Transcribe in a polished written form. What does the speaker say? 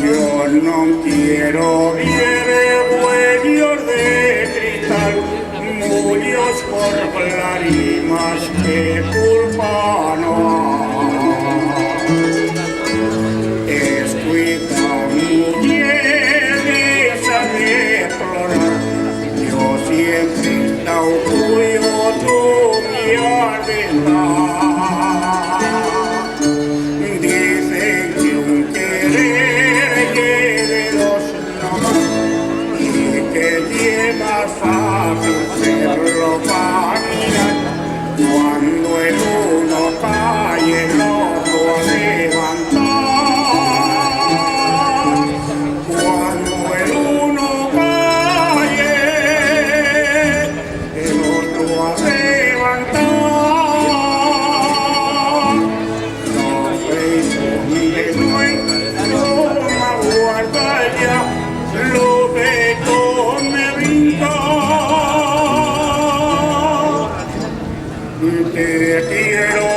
Yo no quiero ver huellos de cristal, mullos por lágrimas que culpa no hay. Escuita mujeres a deplorar, yo siempre he estado tuyo, tú mi verdad. Dicen que un querer quiere dos nomás y que llega fácil hacerlo caminar. Cuando el uno cae, el otro a levantar. Cuando el uno cae, el otro a levantar. Lo que come brinca, te quiero.